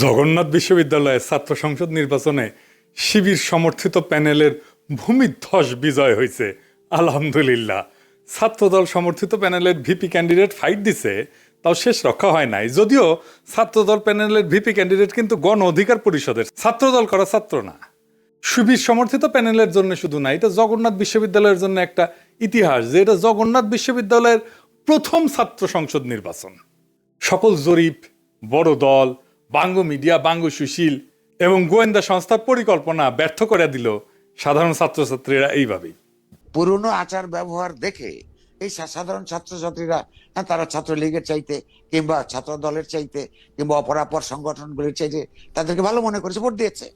জগন্নাথ বিশ্ববিদ্যালয়ের ছাত্র সংসদ নির্বাচনে শিবির সমর্থিত প্যানেলের ভূমিধ্বস বিজয় হয়েছে। আলহামদুলিল্লাহ। ছাত্রদল সমর্থিত প্যানেলের ভিপি ক্যান্ডিডেট ফাইট দিছে, তাও শেষ রক্ষা হয় নাই। যদিও ছাত্রদল প্যানেলের ভিপি ক্যান্ডিডেট কিন্তু গণ অধিকার পরিষদের, ছাত্রদল করা ছাত্র না। শিবির সমর্থিত প্যানেলের জন্য শুধু না, এটা জগন্নাথ বিশ্ববিদ্যালয়ের জন্য একটা ইতিহাস যে এটা জগন্নাথ বিশ্ববিদ্যালয়ের প্রথম ছাত্র সংসদ নির্বাচন। সকল জরিপ, বড় দল, বাঙ্গ মিডিয়া, বাঙ্গ সুশীল এবং গোয়েন্দা সংস্থার পরিকল্পনা ব্যর্থ করে দিল সাধারণ ছাত্রছাত্রীরা এইভাবেই। পুরনো আচার ব্যবহার দেখে এই সাধারণ ছাত্রছাত্রীরা তারা ছাত্রলীগের চাইতে কিংবা ছাত্র দলের চাইতে কিংবা অপরাপর সংগঠনগুলির চাইতে তাদেরকে ভালো মনে করেছে, ভোট দিয়েছে।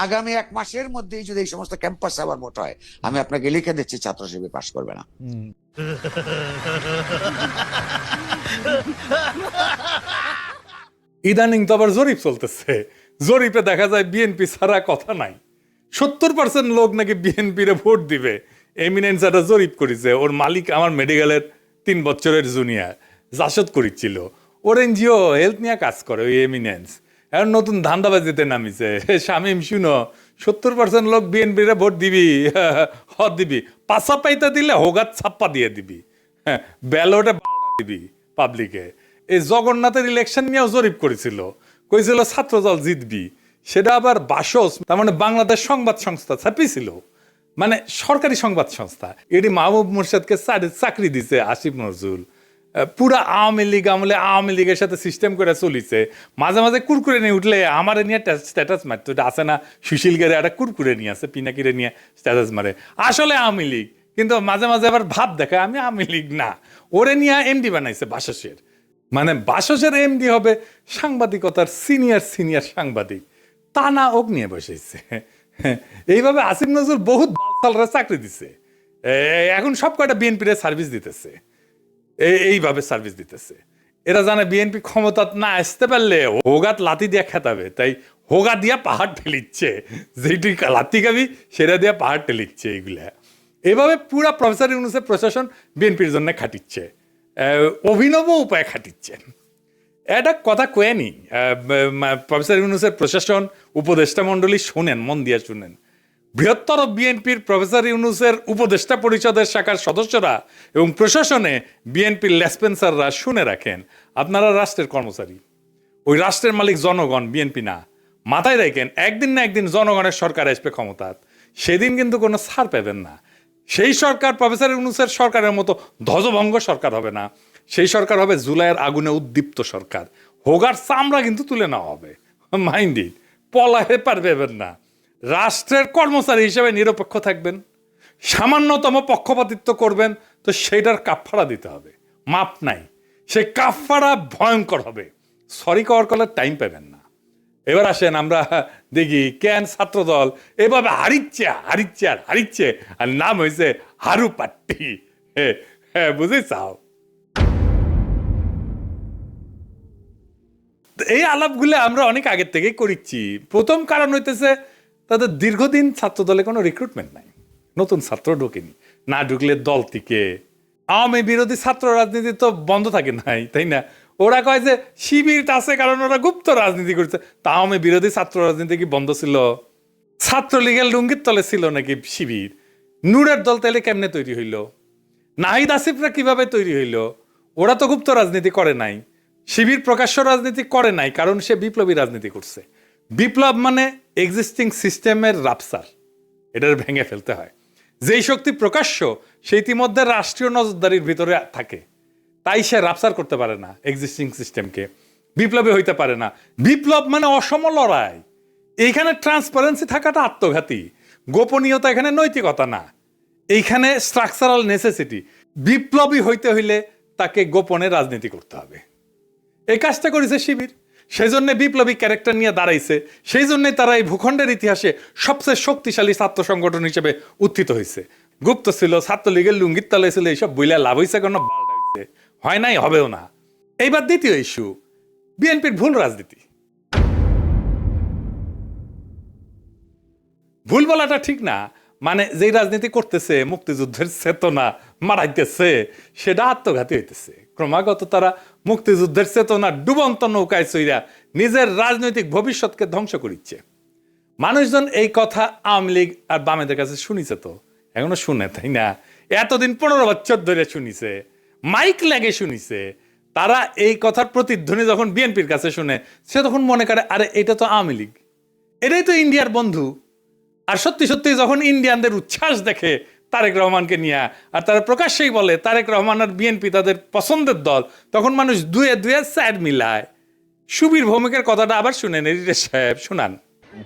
আগামী 1 মাসের মধ্যেই যদি এই সমস্ত ক্যাম্পাসে আবার ভোট হয়, আমি আপনাকে লিখে দিচ্ছি ছাত্র শিবির পাশ করবে না। ইদানিং তো আবার জরিপ চলতেছে। জরিপে দেখা যায় বিএনপি ছাড়া কথা নাই। 70% লোক নাকি বিএনপির ভোট দিবে। এমিনেন্স একটা জরিপ করেছে, ওর মালিক আমার মেডিকেলের 3 বছরের জুনিয়র জাসদ করেছিল। ওর এনজিও হেলথ নিয়ে কাজ করে ওই এমিনেন্স। এখন নতুন ধান্দাবাজিতে নামিছে। শামীম শুনো, 70% লোক বিএনপির ভোট দিবি, হদ দিবি, পাশা পাইতে দিলে হোগাত ছাপ্পা দিয়ে দিবি, হ্যাঁ ব্যালটে দিবি পাবলিকে। এই জগন্নাথের ইলেকশন নিয়েও জরিপ করেছিল, কইছিল ছাত্রদল জিতবি। সেটা আবার বাসস, তার মানে বাংলাদেশ সংবাদ সংস্থা ছাপিয়েছিল, মানে সরকারি সংবাদ সংস্থা। এটি মাহবুব মুর্শেদকে চাকরি দিছে আসিফ নজরুল। পুরা আওয়ামী লীগ আমলে আওয়ামী লীগের সাথে সিস্টেম করে চলিছে। মাঝে মাঝে কুরকুরে নিয়ে উঠলে আমার নিয়ে স্ট্যাটাস মারতো। এটা আছে না, সুশীল গেরে একটা কুরকুরে নিয়ে আছে, পিনাকিরে নিয়ে স্ট্যাটাস মারে, আসলে আওয়ামী লীগ, কিন্তু মাঝে মাঝে আবার ভাব দেখায় আমি আওয়ামী লীগ না। ওরে নিয়ে এমডি বানাইছে বাসসের, মানে বাসসের এমডি হবে সাংবাদিকতার সিনিয়র সাংবাদিক, তা না ওক নিয়ে বসেছে। এইভাবে আসিফ নজরুল বহুত বালসালরা চাকরি দিছে, এখন সব কয়টা বিএনপির সার্ভিস দিতেছে, এইভাবে সার্ভিস দিতেছে। এরা জানে বিএনপি ক্ষমতা না আসতে পারলে হোগাত লাথি দিয়ে খেতাবে, তাই হোগা দিয়া পাহাড় ঠেলিচ্ছে, যেটি লাথি খাবি সেটা দিয়া পাহাড় ঠেলিচ্ছে। এইগুলা এভাবে পুরা প্রফেসর ইউনূসের প্রশাসন বিএনপির জন্য খাটিচ্ছে, অভিনব উপায়ে খাটিচ্ছেন। এটা কথা কয়েনি প্রফেসর ইউনূসের প্রশাসন, উপদেষ্টা মণ্ডলী শোনেন, মন দিয়ে শুনেন। বৃহত্তর বিএনপির প্রফেসর ইউনূসের উপদেষ্টা পরিষদের শাখার সদস্যরা এবং প্রশাসনে বিএনপির লেসপেন্সাররা শুনে রাখেন, আপনারা রাষ্ট্রের কর্মচারী, ওই রাষ্ট্রের মালিক জনগণ, বিএনপি না। মাথায় রাখেন, একদিন না একদিন জনগণের সরকার আসবে ক্ষমতায়, সেদিন কিন্তু কোনো ছাড় পাবেন না। সেই সরকার প্রফেসর ইউনূসের সরকারের মতো ধ্বজভঙ্গ সরকার হবে না, সেই সরকার হবে জুলাইয়ের আগুনে উদ্দীপ্ত সরকার। হোগার চামড়া কিন্তু তুলে নেওয়া হবে, মাইন্ডি পলাহে পারবেন না। রাষ্ট্রের কর্মচারী হিসেবে নিরপেক্ষ থাকবেন, সামান্যতম পক্ষপাতিত্ব করবেন তো সেইটার কাফফারা দিতে হবে, মাপ নাই। সেই কাফফারা ভয়ঙ্কর হবে, সরি কওয়ার কলার টাইম পাবেন না। এবার আসেন আমরা দেখি কেন ছাত্রদল এভাবে হারিচ্ছে, আর নাম হয়েছে হারু পাট্টি। হ্যাঁ বুঝে চাও। এই আলাপগুলো আমরা অনেক আগের থেকেই করিচ্ছি। প্রথম কারণ হইতেছে তাদের দীর্ঘদিন ছাত্রদলে কোনো রিক্রুটমেন্ট নাই, নতুন ছাত্র ঢোকেনি, না ঢুকলে দল থেকে আওয়ামী বিরোধী ছাত্র রাজনীতি তো বন্ধ থাকে নাই, তাই না? ওরা কয় যে শিবির আছে কারণ ওরা গুপ্ত রাজনীতি করছে, তা আওয়ামী বিরোধী ছাত্র রাজনীতি কি বন্ধ ছিল? ছাত্রলীগের লুঙ্গির তলে ছিল নাকি শিবির? নূরের দল তাহলে কেমনে তৈরি হইল? নাহিদ আসিফরা কিভাবে তৈরি হইল? ওরা তো গুপ্ত রাজনীতি করে নাই। শিবির প্রকাশ্য রাজনীতি করে নাই, কারণ সে বিপ্লবী রাজনীতি করছে। বিপ্লব মানে এক্সিস্টিং সিস্টেমের রাপসার, এটার ভেঙে ফেলতে হয়। যেই শক্তি প্রকাশ্য সে ইতিমধ্যে রাষ্ট্রীয় নজরদারির ভিতরে থাকে, তাই সে রাপসার করতে পারে না এক্সিস্টিং সিস্টেমকে, বিপ্লবী হইতে পারে না। বিপ্লব মানে অসম লড়াই, এইখানে ট্রান্সপারেন্সি থাকাটা আত্মঘাতী, গোপনীয়তা এখানে নৈতিকতা না, এইখানে স্ট্রাকচারাল নেসেসিটি। বিপ্লবী হইতে হইলে তাকে গোপনে রাজনীতি করতে হবে। এই কাজটা করেছে শিবির, সেই জন্য বিপ্লবী ক্যারেক্টার নিয়ে দাঁড়াইছে, সেই জন্যই তারা এই ভূখণ্ডের ইতিহাসে সবচেয়ে শক্তিশালী ছাত্র সংগঠন হিসেবে উত্থিত হয়েছে। গুপ্ত ছিল, ছাত্রলীগের লুঙ্গির তলে ছিল, এইসব বইলা লাভ হয়েছে কেন? হয় নাই, হবেও না। এইবার দ্বিতীয় ইস্যু, বিএনপির ভুল রাজনীতি। ভুল বলাটা ঠিক না, মানে যেই রাজনীতি করতেছে, মুক্তিযুদ্ধের চেতনা মারাইতেছে, সেটা আত্মঘাতী হইতেছে। ক্রমাগত তারা মুক্তিযুদ্ধের চেতনা ডুবন্ত নৌকায় চইরা নিজের রাজনৈতিক ভবিষ্যৎকে ধ্বংস করিচ্ছে। মানুষজন এই কথা আওয়ামী লীগ আর বামেদের কাছে শুনিছে, তো এখনো শুনে, তাই না? এতদিন 15 বছর ধরে শুনিছে, মাইক লাগে শুনিছে। তারা এই কথার প্রতিধ্বনি যখন বিএনপির কাছে শুনে, সে তখন মনে করে আরে এটা তো আওয়ামী লীগ, এটাই তো ইন্ডিয়ার বন্ধু। আর সত্যি সত্যি যখন ইন্ডিয়ানদের উচ্ছ্বাস দেখে তারেক রহমানকে নিয়ে, আর তারা প্রকাশ্যেই বলে তারেক রহমান আর বিএনপি তাদের পছন্দের দল, তখন মানুষ দুয়ে দুয়ে স্যাড মিলায়। সুবীর ভৌমিকের কথাটা আবার শুনেন, এডিটর সাহেব শোনান।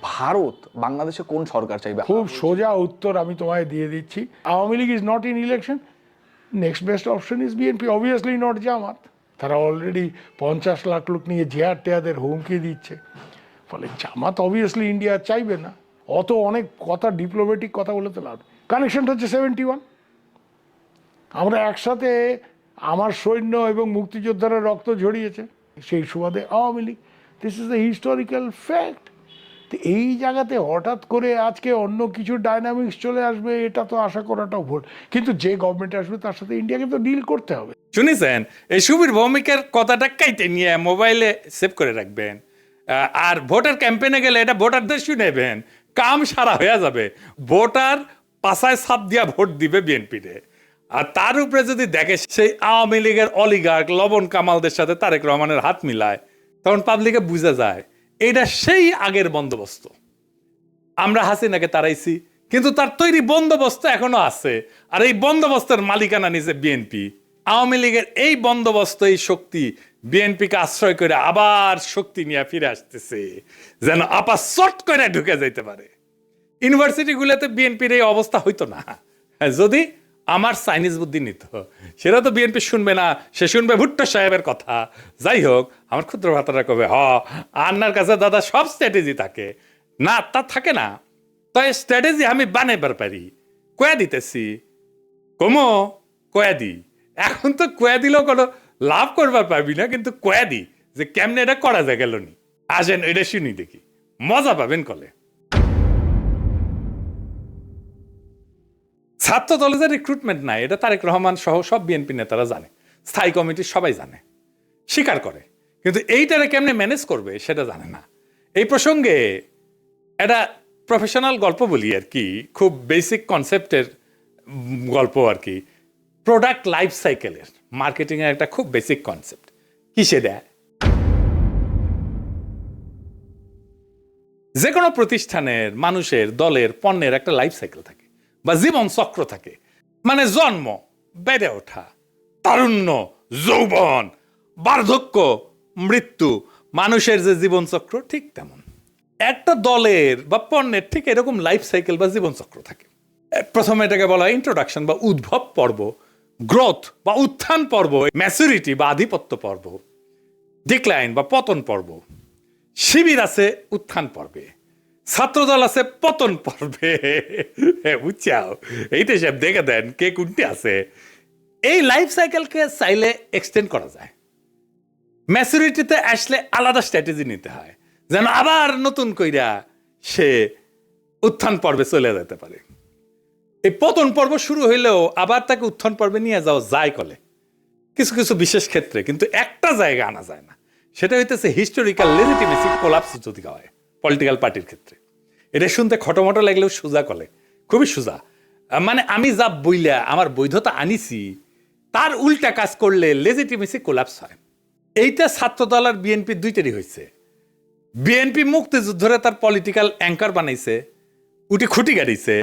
ভারত বাংলাদেশে কোন সরকার চাইবে? খুব সোজা উত্তর আমি তোমায় দিয়ে দিচ্ছি। Awami League is not in election, next best option is BNP, obviously not Jamaat. তারা অলরেডি 50 লাখ লোক নিয়ে জেহার টেয়াদের হুমকি দিচ্ছে, ফলে জামাত অবভিয়াসলি ইন্ডিয়া চাইবে না। অত অনেক কথা, ডিপ্লোম্যাটিক কথা বলে তো লাভ। কানেকশনটা হচ্ছে 71। আমরা একসাথে, আমার সৈন্য এবং মুক্তিযোদ্ধারা রক্ত ঝরিয়েছে, সেই সুবাদে Awami League. This is the historical fact. তো এই জায়গাতে হঠাৎ করে আজকে অন্য কিছু ডাইনামিক্স চলে আসবে, এটা তো আশা করাটাও ভুল। কিন্তু যে গভর্নমেন্ট আসবে তার সাথে ইন্ডিয়াকে তো ডিল করতে হবে। শুনেছেন? এই সুবীর ভৌমিকের কথাটা কাইটে নিয়ে মোবাইলে সেভ করে রাখবেন, আর ভোটার ক্যাম্পেইনে গেলে এটা ভোটারদের শুনেবেন, কাম সারা হয়ে যাবে। ভোটার পাশায় ছাপ দিয়া ভোট দিবে বিএনপিতে। আর তার উপরে যদি দেখে সেই আওয়ামী লীগের অলিগার্ক লবণ কামালদের সাথে তারেক রহমানের হাত মিলায়, তখন পাবলিকে বুঝা যায় এটা সেই আগের বন্দোবস্ত। আমরা হাসিনাকে তাড়াইছি, কিন্তু তার তৈরি বন্দোবস্ত এখনো আছে, আর এই বন্দোবস্তের মালিকানা নিছে বিএনপি। আওয়ামী লীগের এই বন্দোবস্ত, এই শক্তি বিএনপিকে আশ্রয় করে আবার শক্তি নিয়ে ফিরে আসতেছে, যেন আপা শর্ট করে ঢুকে যাইতে পারে। ইউনিভার্সিটিগুলোতে বিএনপির এই অবস্থা হইতো না যদি আমার চাইনিজ বুদ্ধি নিত। সেটা তো বিএনপি শুনবে না, সে শুনবে ভুট্টো সাহেবের কথা। যাই হোক, আমার ক্ষুদ্র ভাতারা কবে আন্নার কাছে দাদা সব স্ট্র্যাটেজি থাকে না, তা থাকে না। তাই স্ট্র্যাটেজি আমি বানাইবার পারি, কয়া দিতেছি, কমো কয়া দি। এখন তো কয়া দিলেও কোনো লাভ করবার পারবি না, কিন্তু কয়া দি যে কেমনে এটা করা যায় গেল নি। আসেন এটা শুনি দেখি, মজা পাবেন কলে। ছাত্র দলে যে রিক্রুটমেন্ট নাই, এটা তারেক রহমান সহ সব বিএনপি নেতারা জানে, স্থায়ী কমিটির সবাই জানে, স্বীকার করে, কিন্তু এইটারে কেমনে ম্যানেজ করবে সেটা জানে না। এই প্রসঙ্গে একটা প্রফেশনাল গল্প বলি আর কি, খুব বেসিক কনসেপ্টের গল্প আর কি। প্রোডাক্ট লাইফ সাইকেলের মার্কেটিংয়ের একটা খুব বেসিক কনসেপ্ট। কিসে দেয়? যে কোনো প্রতিষ্ঠানের, মানুষের, দলের, পণ্যের একটা লাইফ সাইকেল থাকে বা জীবন চক্র থাকে। মানে জন্ম, বেড়ে ওঠা, তারুণ্য, যৌবন, বার্ধক্য, মৃত্যু, মানুষের যে জীবন চক্র ঠিক তেমন একটা দলের বা পণ্যের ঠিক এরকম লাইফ সাইকেল বা জীবন চক্র থাকে। প্রথমে এটাকে বলা হয় ইন্ট্রোডাকশন বা উদ্ভব পর্ব, গ্রোথ বা উত্থান পর্ব, ম্যাচুরিটি বা আধিপত্য পর্ব, ডিক্লাইন বা পতন পর্ব। শিবির আছে উত্থান পর্বে, ছাত্রদল আছে পতন পর্বে। বুঝছাও? এইটা সব দেখে দেন কে কোনটি আছে। এই লাইফ সাইকেলকে চাইলে এক্সটেন্ড করা যায়। ম্যাচুরিটিতে আসলে আলাদা স্ট্র্যাটেজি নিতে হয়, যেন আবার নতুন কইরা সে উত্থান পর্বে চলে যেতে পারে। এই পতন পর্ব শুরু হইলেও আবার তাকে উত্থান পর্বে নিয়ে যাওয়া যায় কলে কিছু কিছু বিশেষ ক্ষেত্রে, কিন্তু একটা জায়গা আনা যায় না। সেটা হইতেছে হিস্টোরিক্যাল লেজিটিমেসি কোলাপস যদি হয় পলিটিক্যাল পার্টির ক্ষেত্রে। এটা শুনতে খটোমটো লাগলেও সোজা কলে, খুবই সোজা। মানে আমি যা বইলা আমার বৈধতা আনিছি তার উল্টা কাজ করলে লেজিটিমেসি কোলাপস হয়। এইটা ছাত্রদল আর বিএনপি দুইটারই হয়েছে। বিএনপি মুক্তিযুদ্ধরে তার পলিটিক্যাল অ্যাঙ্কার বানাইছে, উঠি খুঁটি গাড়িছে,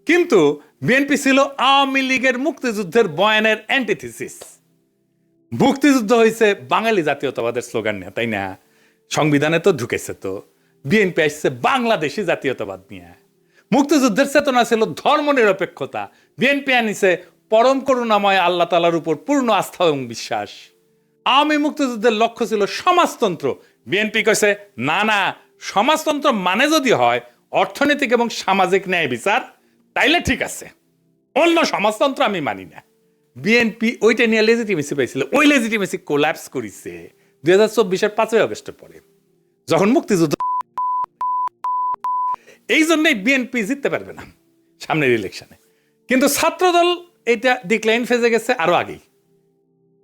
কিন্তু বিএনপি ছিল আওয়ামী লীগের মুক্তিযুদ্ধের বয়ানের অ্যান্টিথিসিস। মুক্তিযুদ্ধ হয়েছে বাঙালি জাতীয়তাবাদের স্লোগান নিয়ে, তাই না? সংবিধানে তো ঢুকেছে। তো বিএনপি আসছে বাংলাদেশি জাতীয়তাবাদ নিয়ে। মুক্তিযুদ্ধের চেতনা ছিল ধর্ম নিরপেক্ষতা, বিএনপি আনিছে পরম করুণাময় আল্লাহ তাআলার উপর পূর্ণ আস্থা এবং বিশ্বাস। আওয়ামী মুক্তিযুদ্ধের লক্ষ্য ছিল সমাজতন্ত্র, বিএনপি কইছে না না, সমাজতন্ত্র মানে যদি হয় অর্থনৈতিক এবং সামাজিক ন্যায় বিচার, তাইলে ঠিক আছে, অন্য সমাজতন্ত্র আমি মানি না। বিএনপি ওইটা নিয়ে লেজিটিমেসি পাইছিল, ওই লেজিটিমেসি কোল্যাপস করেছে 2024-এর 5ই আগস্টের পরে, যখন মুক্তিযুদ্ধ। এই জন্যই বিএনপি জিততে পারবে না সামনের ইলেকশনে। কিন্তু ছাত্রদল এটা ডিক্লাইন ফেজে গেছে আরো আগেই।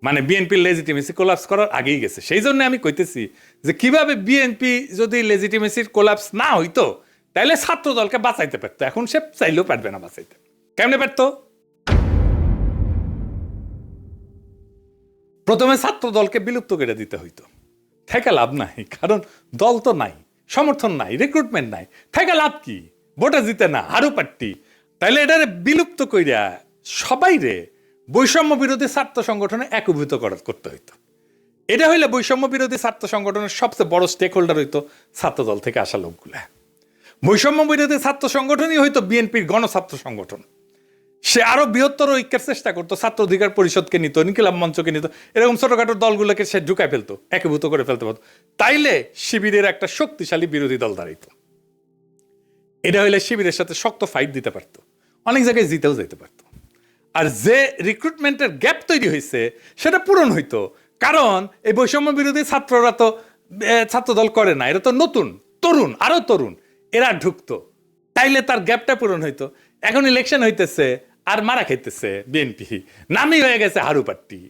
মানে বিএনপির লেজিটিমেসি কোলাপস করার আগেই গেছে। সেই জন্য আমি কইতেছি যে কিভাবে বিএনপি যদি লেজিটিমেসির কোলাপস না হইতো তাহলে ছাত্র দলকে বাঁচাইতে পারতো, এখন সে চাইলেও পারবে না বাঁচাইতে। কেমনে পারতো? প্রথমে ছাত্র দলকে বিলুপ্ত করে দিতে হইতো, থেকে লাভ নাই, কারণ দল তো নাই, সমর্থন নাই, রিক্রুটমেন্ট নাই, থেকে লাভ কি? ভোটে জিতে না, হারু পাট্টি। তাইলে এটারে বিলুপ্ত কইরা সবাই রে বৈষম্য বিরোধী ছাত্র সংগঠনে একীভূত করতে হইতো। এটা হইলে বৈষম্য বিরোধী ছাত্র সংগঠনের সবচেয়ে বড় স্টেক হোল্ডার হইতো ছাত্র দল থেকে আসা লোকগুলা। বৈষম্য বিরোধী ছাত্র সংগঠনই হইতো বিএনপির গণছাত্র সংগঠন। সে আরো বৃহত্তর ঐক্যের চেষ্টা করতো, ছাত্র অধিকার পরিষদকে নিত, ইনকিলাব মঞ্চকে নিত, এরকম ছোটখাটো দলগুলোকে সে ঢুকায় ফেলতো, একীভূত করে ফেলতে পারতো। তাইলে শিবিরের একটা শক্তিশালী বিরোধী দল দাঁড়াইতো। এটা হইলে শিবিরের সাথে শক্ত ফাইট দিতে পারতো, অনেক জায়গায় জিতেও যেতে পারতো। আর যে রিক্রুটমেন্টের গ্যাপ তৈরি হয়েছে সেটা পূরণ হইতো, কারণ এই বৈষম্য বিরোধী ছাত্ররা তো ছাত্র দল করে না, এরা তো নতুন তরুণ, আরো তরুণ, এরা ঢুকতো, তাইলে তার গ্যাপটা পূরণ হইতো। এখন ইলেকশন হইতেছে আর মারা খাইতেছে বিএনপি, নামই হয়ে গেছে হারু পাট্টি।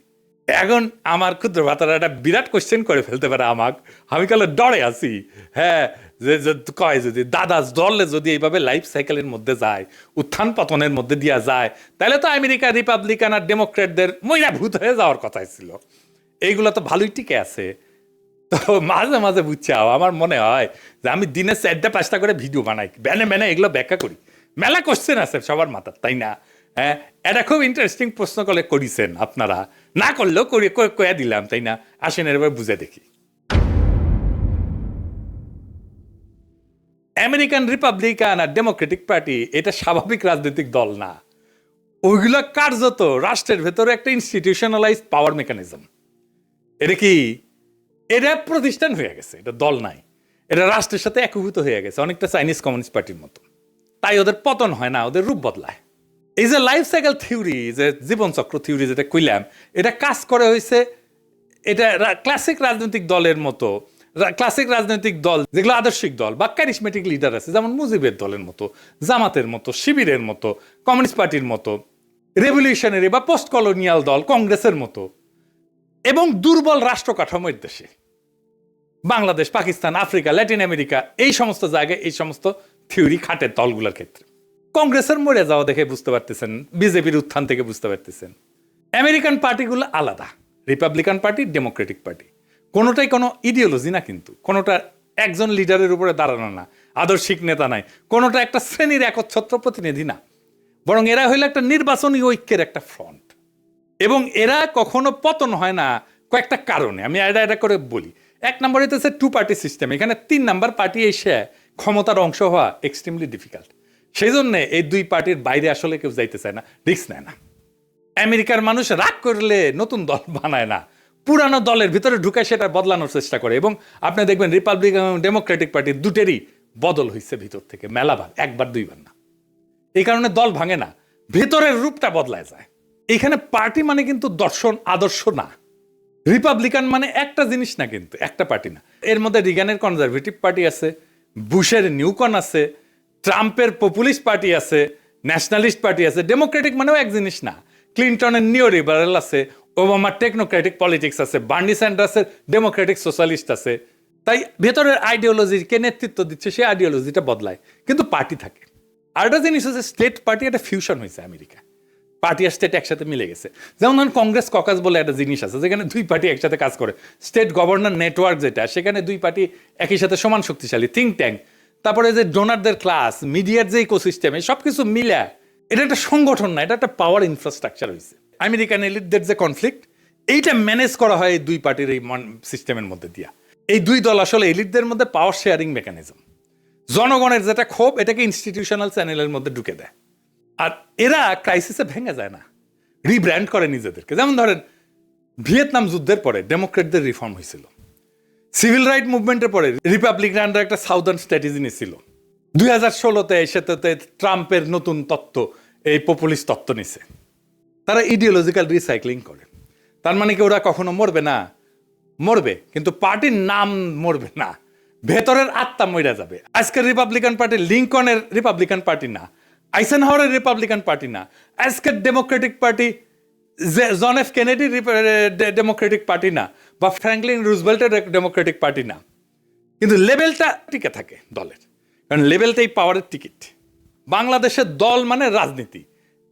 এখন আমার ক্ষুদ্র ভাতারা একটা বিরাট কোশ্চেন করে ফেলতে পারে আমাকে, আমি কালে ডরে আছি। হ্যাঁ, যে কয় যদি দাদা দলে যদি এইভাবে লাইফ সাইকেলের মধ্যে যায়, উত্থান পতনের মধ্যে দিয়া যায়, তাহলে তো আমেরিকা রিপাবলিকান আর ডেমোক্রেটদের মইরা ভূত হয়ে যাওয়ার কথাই ছিল। এইগুলো তো ভালোই টিকে আছে। তো মাঝে মাঝে বুঝছাও আমার মনে হয় যে আমি দিনে 4-5টা করে ভিডিও বানাই, ব্যানে এগুলো ব্যাখ্যা করি। মেলা কোশ্চেন আছে সবার মাথার, তাই না? হ্যাঁ, এটা খুব ইন্টারেস্টিং প্রশ্ন করে করিছেন আপনারা, না করলেও কয়ে দিলাম, তাই না? আসেন এবার বুঝে দেখি। আমেরিকান রিপাবলিকান আর ডেমোক্রেটিক পার্টি এটা স্বাভাবিক রাজনৈতিক দল না, ওইগুলো কার্যত রাষ্ট্রের ভেতরে একটা ইনস্টিটিউশনালাইজ পাওয়ার মেকানিজম। এটা কি? এটা প্রতিষ্ঠান হয়ে গেছে, এটা দল নাই, এটা রাষ্ট্রের সাথে একীভূত হয়ে গেছে, অনেকটা চাইনিজ কমিউনিস্ট পার্টির মতো। তাই ওদের পতন হয় না, ওদের রূপ বদলায়। এই যে লাইফ সাইকেল থিওরি, যে জীবনচক্র থিওরি যেটা কইলাম, এটা কাজ করে হয়েছে, এটা ক্লাসিক রাজনৈতিক দলের মতো, ক্লাসিক রাজনৈতিক দল যেগুলো আদর্শিক দল বা ক্যারিসমেটিক লিডার আছে, যেমন মুজিবের দলের মতো, জামাতের মতো, শিবিরের মতো, কমিউনিস্ট পার্টির মতো, রেভলিউশনারি বা পোস্ট কলোনিয়াল দল কংগ্রেসের মতো, এবং দুর্বল রাষ্ট্র কাঠামোর দেশে Bangladesh, Pakistan, Africa, Latin America, এই সমস্ত জায়গায় এই সমস্ত থিওরি খাটে দলগুলোর ক্ষেত্রে। কংগ্রেসের মরে যাওয়া দেখে বুঝতে পারতেছেন, বিজেপির উত্থান থেকে বুঝতে পারতেছেন। আমেরিকান পার্টিগুলো আলাদা, রিপাবলিকান পার্টি, ডেমোক্রেটিক পার্টি, কোনোটাই কোনো ইডিওলজি না, কিন্তু কোনোটা একজন লিডারের উপরে দাঁড়ানো না, আদর্শিক নেতা নাই, কোনোটা একটা শ্রেণীর একচ্ছত্র প্রতিনিধি না, বরং এরা হইলো একটা নির্বাচনী ঐক্যের একটা ফ্রন্ট। এবং এরা কখনো পতন হয় না কয়েকটা কারণে, আমি এটা করে বলি। এক নম্বর হইতেছে 2 পার্টি সিস্টেম, এখানে 3 নাম্বার পার্টি এসে ক্ষমতার অংশ হওয়া এক্সট্রিমলি ডিফিকাল্ট। সেই জন্য এই 2 পার্টির বাইরে আসলে কেউ যাইতে চায় না, রিস্ক নেয় না। আমেরিকার মানুষ রাগ করলে নতুন দল বানায় না, পুরানো দলের ভিতরে ঢুকে সেটা বদলানোর চেষ্টা করে। এবং আপনি দেখবেন রিপাবলিকান এবং ডেমোক্রেটিক পার্টি দুটেরই বদল হয়েছে ভিতর থেকে মেলাবার, 1-2 বার না। এই কারণে দল ভাঙে না, ভেতরের রূপটা বদলায় যায়। এখানে পার্টি মানে কিন্তু দর্শন, আদর্শ না। রিপাবলিকান মানে একটা জিনিস না, কিন্তু একটা পার্টি না। এর মধ্যে রিগানের কনজারভেটিভ পার্টি আছে, বুশের নিউকন আছে, ট্রাম্পের পপুলিস্ট পার্টি আছে, ন্যাশনালিস্ট পার্টি আছে। ডেমোক্রেটিক মানেও এক জিনিস না। ক্লিনটনের নিও লিবারেল আছে, ওবামার টেকনোক্রেটিক পলিটিক্স আছে, বার্নি স্যান্ডার্সের ডেমোক্রেটিক সোশ্যালিস্ট আছে। তাই ভেতরের আইডিওলজি কে নেতৃত্ব দিচ্ছে সেই আইডিওলজিটা বদলায়, কিন্তু পার্টি থাকে। আর একটা জিনিস হচ্ছে স্টেট পার্টি, একটা ফিউশন হয়েছে আমেরিকা, পার্টি আর স্টেট একসাথে মিলে গেছে। যেমন ধরুন কংগ্রেস ককাস বলে একটা জিনিস আছে, যেখানে 2 পার্টি একসাথে কাজ করে। স্টেট গভর্নর নেটওয়ার্ক যেটা, সেখানে 2 পার্টি একই সাথে সমান শক্তিশালী। থিঙ্ক ট্যাঙ্ক, তারপরে যে ডোনারদের ক্লাস, মিডিয়ার যে ইকোসিস্টেম, এই সব কিছু মিলে এটা একটা সংগঠন না, এটা একটা পাওয়ার ইনফ্রাস্ট্রাকচার হয়েছে। আমেরিকান এলিটদের যে কনফ্লিক্ট, এইটা ম্যানেজ করা হয় এই 2 পার্টির এই সিস্টেমের মধ্যে দিয়া। এই 2 দল আসলে এলিটদের মধ্যে পাওয়ার শেয়ারিং মেকানিজম। জনগণের যেটা ক্ষোভ, এটাকে ইনস্টিটিউশনাল চ্যানেলের মধ্যে ঢুকে দেয়। আর এরা ক্রাইসিসে ভেঙে যায় না, রিব্র্যান্ড করে নিজেদেরকে। যেমন ধরেন ভিয়েতনাম যুদ্ধের পরে ডেমোক্রেটদের রিফর্ম হয়েছিল, সিভিল রাইট মুভমেন্টের পরে রিপাবলিকানরা একটা সাউদার্ন স্ট্র্যাটেজি নিয়েছিল। 2016-তে সেটাতে ট্রাম্পের নতুন তত্ত্ব, এই পপুলিস্ট তত্ত্ব নিছে। তারা ইডিওলজিক্যাল রিসাইক্লিং করে। তার মানে কি ওরা কখনো মরবে না? মরবে, কিন্তু পার্টির নাম মরবে না, ভেতরের আত্মা মরে যাবে। আজকের রিপাবলিকান পার্টি লিঙ্কনের রিপাবলিকান পার্টি না, আইসেনহাওয়ারের রিপাবলিকান পার্টি না। আজকের ডেমোক্রেটিক পার্টি যে John F Kennedy Democratic party না, বা ফ্র্যাঙ্কলিন রুজভেল্টের ডেমোক্রেটিক পার্টি না, কিন্তু লেভেলটা টিকে থাকে দলের, কারণ লেভেলটাই পাওয়ারের টিকিট। বাংলাদেশের দল মানে রাজনীতি,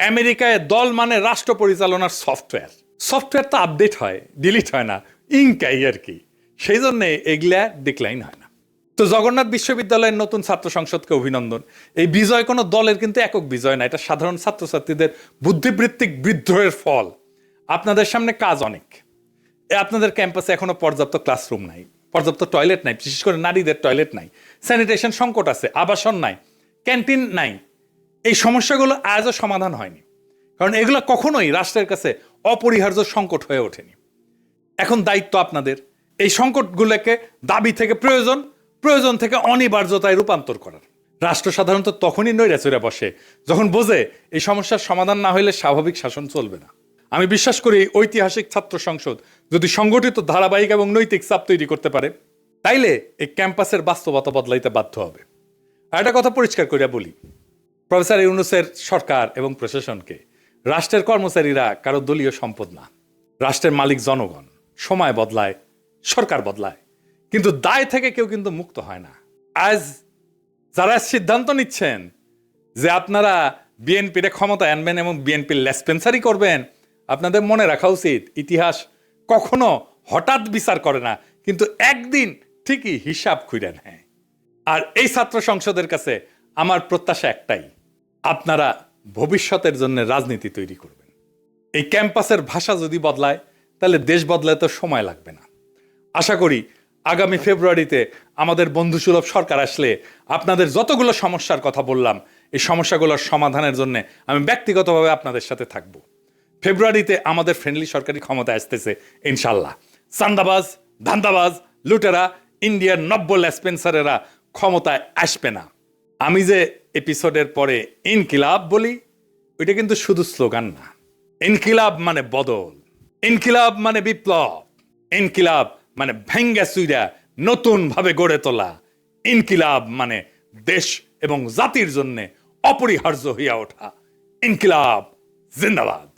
আমেরিকায় দল মানে রাষ্ট্র পরিচালনার সফটওয়্যার। সফটওয়্যার তো আপডেট হয়, ডিলিট হয় না, ইনকাই আর কি। সেই জন্যে এগুলা ডিক্লাইন হয় না। তো জগন্নাথ বিশ্ববিদ্যালয়ের নতুন ছাত্র সংসদকে অভিনন্দন। এই বিজয় কোনো দলের কিন্তু একক বিজয় না, এটা সাধারণ ছাত্রছাত্রীদের বুদ্ধিবৃত্তিক বিদ্রোহের ফল। আপনাদের সামনে কাজ অনেক। আপনাদের ক্যাম্পাসে এখনো পর্যাপ্ত ক্লাসরুম নাই, পর্যাপ্ত টয়লেট নাই, বিশেষ করে নারীদের টয়লেট নাই, স্যানিটেশন সংকট আছে, আবাসন নাই, ক্যান্টিন নাই। এই সমস্যাগুলো আজও সমাধান হয়নি, কারণ এগুলো কখনোই রাষ্ট্রের কাছে অপরিহার্য সংকট হয়ে ওঠেনি। এখন দায়িত্ব আপনাদের এই সংকটগুলোকে দাবি থেকে প্রয়োজন, প্রয়োজন থেকে অনিবার্যতায় রূপান্তর করার। রাষ্ট্র সাধারণত তখনই নৈরাচৈরা বসে যখন বোঝে এই সমস্যার সমাধান না হইলে স্বাভাবিক শাসন চলবে না। আমি বিশ্বাস করি ঐতিহাসিক ছাত্র সংসদ যদি সংগঠিত, ধারাবাহিক এবং নৈতিক চাপ তৈরি করতে পারে, তাইলে এই ক্যাম্পাসের বাস্তবতা বদলাইতে বাধ্য হবে। আর একটা কথা পরিষ্কার করিয়া বলি, প্রফেসর ইউনূসের সরকার এবং প্রশাসনকে রাষ্ট্রের কর্মচারীরা কারো দলীয় সম্পদ না। রাষ্ট্রের মালিক জনগণ। সময় বদলায়, সরকার বদলায়, কিন্তু দায় থেকে কেউ কিন্তু মুক্ত হয় না। আজ যারা সিদ্ধান্ত নিচ্ছেন যে আপনারা বিএনপির ক্ষমতায় আনবেন এবং বিএনপির লেসপেন্সারি করবেন, আপনাদের মনে রাখা উচিত ইতিহাস কখনো হঠাৎ বিচার করে না, কিন্তু একদিন ঠিকই হিসাব খুঁড়ে নেয়। আর এই ছাত্র সংসদের কাছে আমার প্রত্যাশা একটাই, আপনারা ভবিষ্যতের জন্য রাজনীতি তৈরি করবেন। এই ক্যাম্পাসের ভাষা যদি বদলায়, তাহলে দেশ বদলায় তো সময় লাগবে না। আশা করি আগামী ফেব্রুয়ারিতে আমাদের বন্ধুসুলভ সরকার আসলে আপনাদের যতগুলো সমস্যার কথা বললাম, এই সমস্যাগুলোর সমাধানের জন্য আমি ব্যক্তিগতভাবে আপনাদের সাথে থাকব। ফেব্রুয়ারিতে আমাদের ফ্রেন্ডলি সরকারি ক্ষমতা আসতেছে ইনশাল্লাহ। চান্দাবাজ, ধান্দাবাজ, লুটেরা, ইন্ডিয়ার নব্য লেসপেন্সারেরা ক্ষমতায় আসবে না। আমি যে এপিসোডের পরে ইনকিলাব বলি, ওইটা কিন্তু শুধু স্লোগান না। ইনকিলাব মানে বদল, ইনকিলাব মানে বিপ্লব, ইনকিলাব মানে ভেঙ্গা চুইরা নতুন ভাবে গড়ে তোলা, ইনকিলাব মানে দেশ এবং জাতির জন্য অপরিহার্য হইয়া ওঠা। ইনকিলাব জিন্দাবাদ।